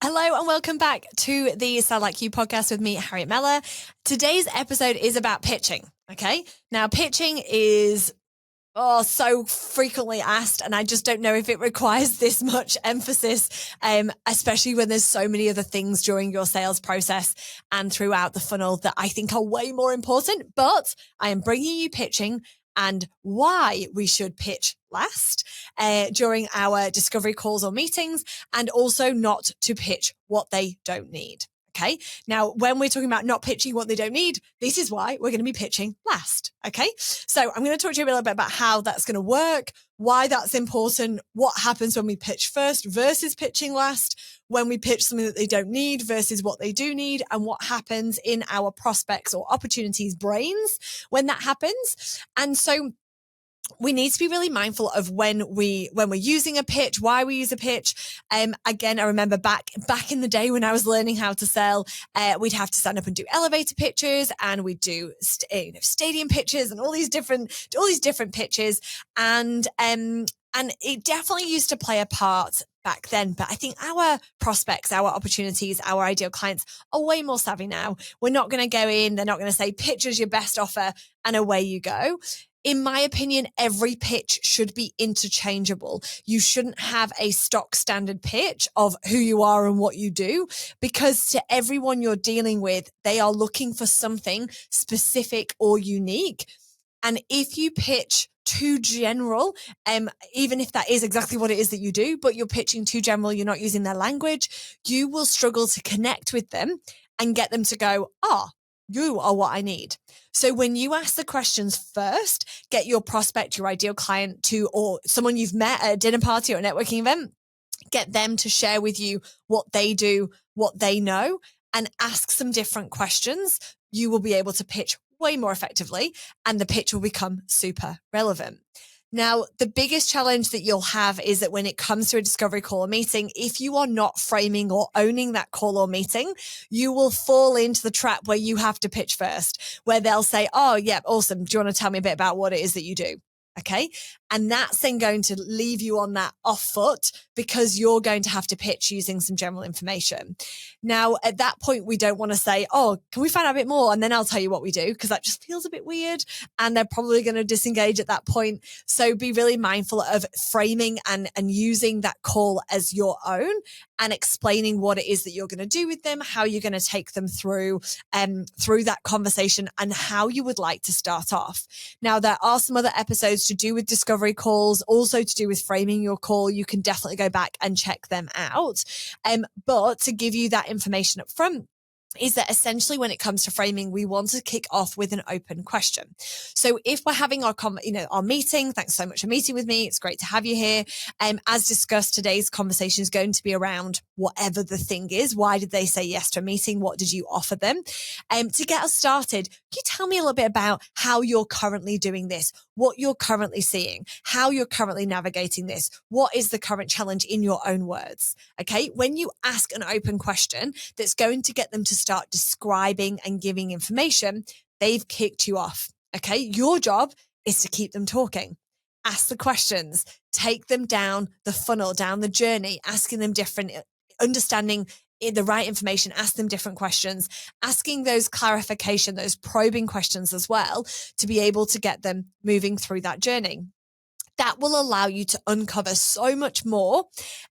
Hello and welcome back to the Sound Like You podcast with me, Harriet Meller. Today's episode is about pitching. Okay. Now, pitching is so frequently asked, and I just don't know if it requires this much emphasis, especially when there's so many other things during your sales process and throughout the funnel that I think are way more important. But I am bringing you pitching and why we should pitch last during our discovery calls or meetings, and also not to pitch what they don't need. Okay. Now, when we're talking about not pitching what they don't need, this is why we're going to be pitching last. Okay. So I'm going to talk to you a little bit about how that's going to work, why that's important, what happens when we pitch first versus pitching last, when we pitch something that they don't need versus what they do need, and what happens in our prospects or opportunities brains when that happens. And so we need to be really mindful of when we're using a pitch, why we use a pitch. Again, I remember back in the day when I was learning how to sell, we'd have to stand up and do elevator pitches, and we'd do stadium pitches and all these different pitches. And it definitely used to play a part back then. But I think our prospects, our opportunities, our ideal clients are way more savvy now. We're not going to go in. They're not going to say, pitch us your best offer and away you go. In my opinion, every pitch should be interchangeable. You shouldn't have a stock standard pitch of who you are and what you do, because to everyone you're dealing with, they are looking for something specific or unique. And if you pitch too general, even if that is exactly what it is that you do, but you're pitching too general, you're not using their language, you will struggle to connect with them and get them to go, you are what I need. So when you ask the questions first, get your prospect, your ideal client or someone you've met at a dinner party or a networking event, get them to share with you what they do, what they know, and ask some different questions. You will be able to pitch way more effectively, and the pitch will become super relevant. Now, the biggest challenge that you'll have is that when it comes to a discovery call or meeting, if you are not framing or owning that call or meeting, you will fall into the trap where you have to pitch first, where they'll say, oh, yeah, awesome. Do you want to tell me a bit about what it is that you do? Okay. And that's then going to leave you on that off foot, because you're going to have to pitch using some general information. Now, at that point, we don't want to say, oh, can we find out a bit more? And then I'll tell you what we do, because that just feels a bit weird. And they're probably going to disengage at that point. So be really mindful of framing and using that call as your own, and explaining what it is that you're going to do with them, how you're going to take them through that conversation, and how you would like to start off. Now, there are some other episodes to do with discovery calls, also to do with framing your call. You can definitely go back and check them out. But to give you that information up front, is that essentially when it comes to framing, we want to kick off with an open question. So if we're having our meeting, thanks so much for meeting with me. It's great to have you here. As discussed, today's conversation is going to be around whatever the thing is. Why did they say yes to a meeting? What did you offer them? To get us started, can you tell me a little bit about how you're currently doing this, what you're currently seeing, how you're currently navigating this? What is the current challenge in your own words? Okay. When you ask an open question that's going to get them to start describing and giving information, they've kicked you off. Okay. Your job is to keep them talking. Ask the questions, take them down the funnel, down the journey, asking them different, understanding the right information, ask them different questions, asking those clarification, those probing questions as well, to be able to get them moving through that journey. That will allow you to uncover so much more.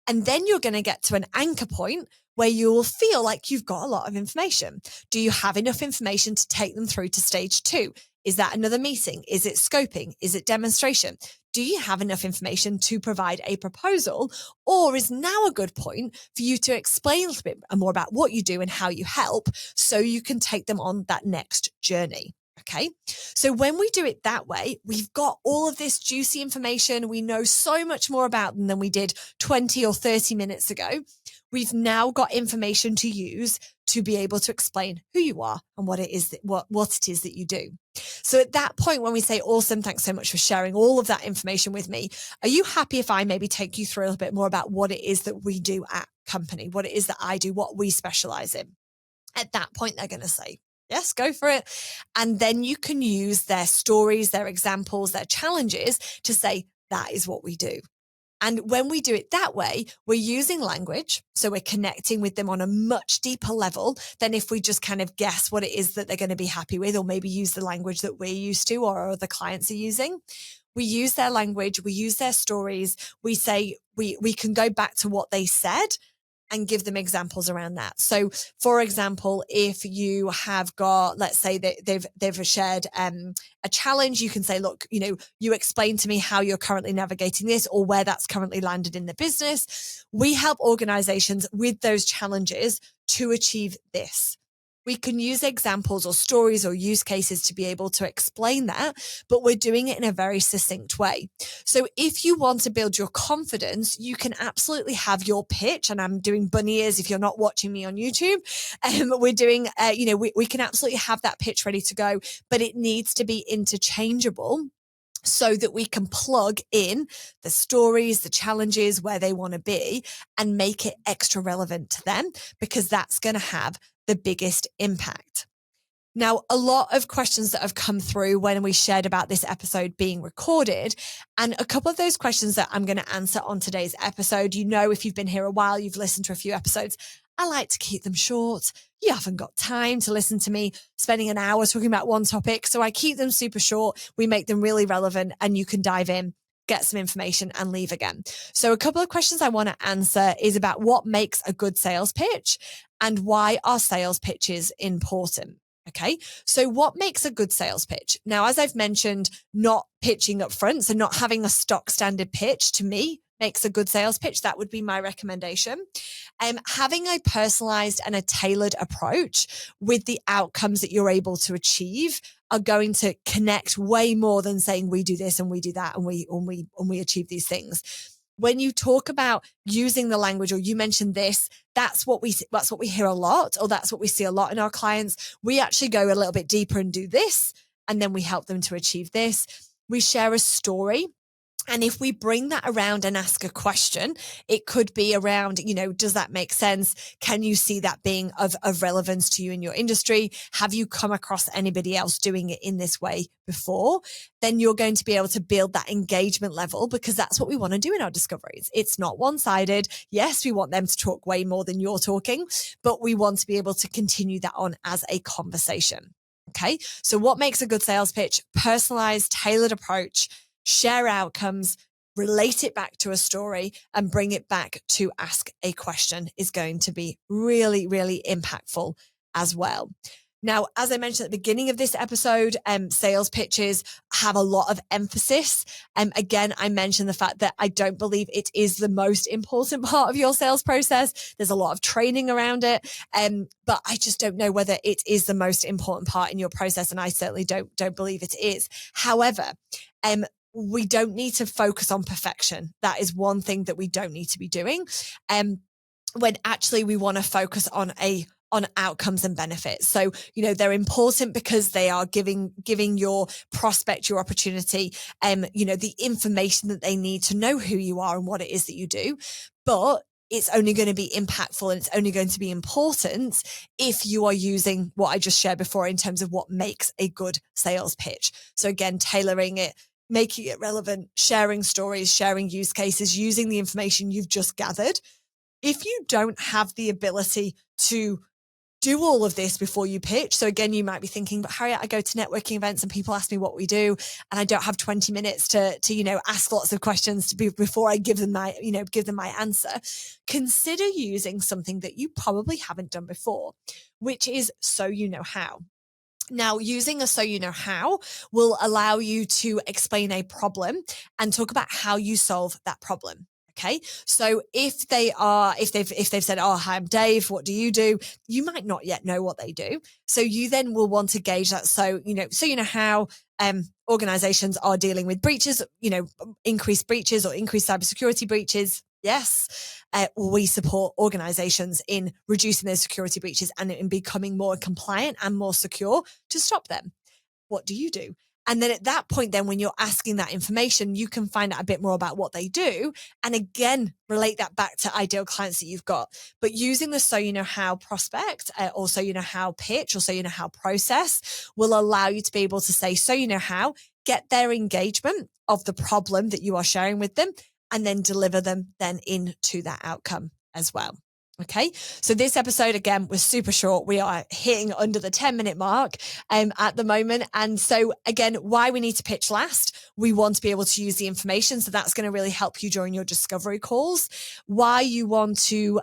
And then you're going to get to an anchor point where you will feel like you've got a lot of information. Do you have enough information to take them through to stage 2? Is that another meeting? Is it scoping? Is it demonstration? Do you have enough information to provide a proposal? Or is now a good point for you to explain a little bit more about what you do and how you help, so you can take them on that next journey? Okay. So when we do it that way, we've got all of this juicy information. We know so much more about them than we did 20 or 30 minutes ago. We've now got information to use to be able to explain who you are and what it is that you do. So at that point, when we say, awesome, thanks so much for sharing all of that information with me, are you happy if I maybe take you through a little bit more about what it is that we do at company, what it is that I do, what we specialize in? At that point, they're going to say, yes, go for it. And then you can use their stories, their examples, their challenges to say, that is what we do. And when we do it that way, we're using language. So we're connecting with them on a much deeper level than if we just kind of guess what it is that they're going to be happy with, or maybe use the language that we're used to or other clients are using. We use their language. We use their stories. We say we can go back to what they said and give them examples around that. So, for example, if you have got, let's say that they've shared a challenge, you can say, look, you explain to me how you're currently navigating this or where that's currently landed in the business. We help organizations with those challenges to achieve this. We can use examples or stories or use cases to be able to explain that, but we're doing it in a very succinct way. So if you want to build your confidence, you can absolutely have your pitch. And I'm doing bunny ears if you're not watching me on YouTube. We're doing, we can absolutely have that pitch ready to go, but it needs to be interchangeable so that we can plug in the stories, the challenges, where they want to be, and make it extra relevant to them, because that's going to have the biggest impact. Now, a lot of questions that have come through when we shared about this episode being recorded, and a couple of those questions that I'm going to answer on today's episode. If you've been here a while, you've listened to a few episodes. I like to keep them short. You haven't got time to listen to me spending an hour talking about one topic. So I keep them super short. We make them really relevant, and you can dive in, get some information, and leave again. So a couple of questions I want to answer is about what makes a good sales pitch and why are sales pitches important. Okay. So what makes a good sales pitch? Now, as I've mentioned, not pitching up front, so not having a stock standard pitch, to me makes a good sales pitch. That would be my recommendation. Having a personalized and a tailored approach with the outcomes that you're able to achieve are going to connect way more than saying we do this and we do that and we achieve these things. When you talk about using the language, or you mentioned this, that's what we hear a lot, or that's what we see a lot in our clients. We actually go a little bit deeper and do this, and then we help them to achieve this. We share a story. And if we bring that around and ask a question, it could be around, does that make sense? Can you see that being of relevance to you in your industry? Have you come across anybody else doing it in this way before? Then you're going to be able to build that engagement level, because that's what we want to do in our discoveries. It's not one-sided. Yes, we want them to talk way more than you're talking, but we want to be able to continue that on as a conversation. Okay. So what makes a good sales pitch? Personalized, tailored approach. Share outcomes, relate it back to a story, and bring it back to ask a question is going to be really, really impactful as well. Now, as I mentioned at the beginning of this episode, sales pitches have a lot of emphasis. Again, I mentioned the fact that I don't believe it is the most important part of your sales process. There's a lot of training around it, but I just don't know whether it is the most important part in your process, and I certainly don't believe it is. However, we don't need to focus on perfection. That is one thing that we don't need to be doing. When actually we want to focus on outcomes and benefits. So, they're important because they are giving your prospect, your opportunity, the information that they need to know who you are and what it is that you do. But it's only going to be impactful, and it's only going to be important if you are using what I just shared before in terms of what makes a good sales pitch. So again, tailoring it, making it relevant, sharing stories, sharing use cases, using the information you've just gathered. If you don't have the ability to do all of this before you pitch. So again, you might be thinking, but Harriet, I go to networking events and people ask me what we do, and I don't have 20 minutes to ask lots of questions before I give them my answer. Consider using something that you probably haven't done before, which is So You Know How. Now, using a So You Know How will allow you to explain a problem and talk about how you solve that problem. Okay. So if they've said, oh, hi, I'm Dave, what do you do? You might not yet know what they do. So you then will want to gauge that. So you know how organizations are dealing with breaches, increased breaches or increased cybersecurity breaches. Yes. We support organizations in reducing those security breaches and in becoming more compliant and more secure to stop them. What do you do? And then at that point, then when you're asking that information, you can find out a bit more about what they do. And again, relate that back to ideal clients that you've got. But using the So You Know How prospect or So You Know How pitch or So You Know How process will allow you to be able to say, So You Know How, get their engagement of the problem that you are sharing with them, and then deliver them then into that outcome as well. Okay. So this episode again was super short. We are hitting under the 10-minute mark at the moment. And so again, why we need to pitch last. We want to be able to use the information. So that's going to really help you during your discovery calls. Why you want to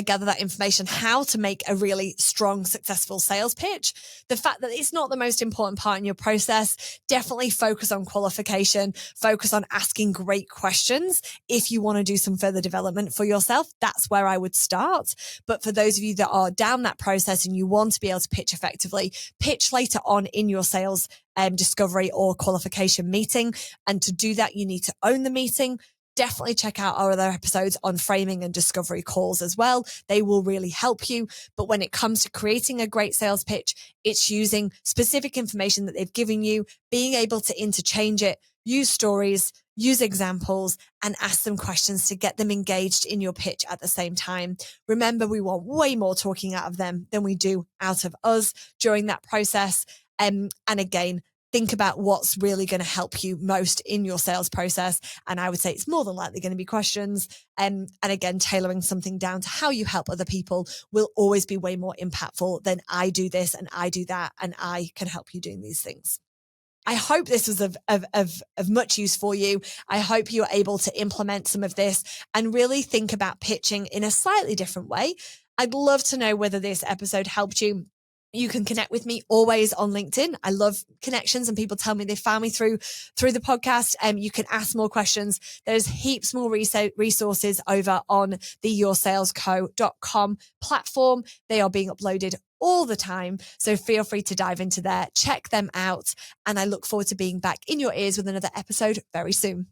gather that information, how to make a really strong, successful sales pitch. The fact that it's not the most important part in your process. Definitely focus on qualification, focus on asking great questions. If you want to do some further development for yourself, that's where I would start. But for those of you that are down that process and you want to be able to pitch effectively, pitch later on in your sales discovery or qualification meeting. And to do that, you need to own the meeting. Definitely check out our other episodes on framing and discovery calls as well. They will really help you. But when it comes to creating a great sales pitch, it's using specific information that they've given you, being able to interchange it, use stories, use examples, and ask them questions to get them engaged in your pitch at the same time. Remember, we want way more talking out of them than we do out of us during that process. And again, think about what's really going to help you most in your sales process. And I would say it's more than likely going to be questions. And again, tailoring something down to how you help other people will always be way more impactful than I do this and I do that and I can help you doing these things. I hope this was of much use for you. I hope you're able to implement some of this and really think about pitching in a slightly different way. I'd love to know whether this episode helped you. You can connect with me always on LinkedIn. I love connections and people tell me they found me through the podcast. You can ask more questions. There's heaps more resources over on the yoursalesco.com platform. They are being uploaded all the time. So feel free to dive into there, check them out. And I look forward to being back in your ears with another episode very soon.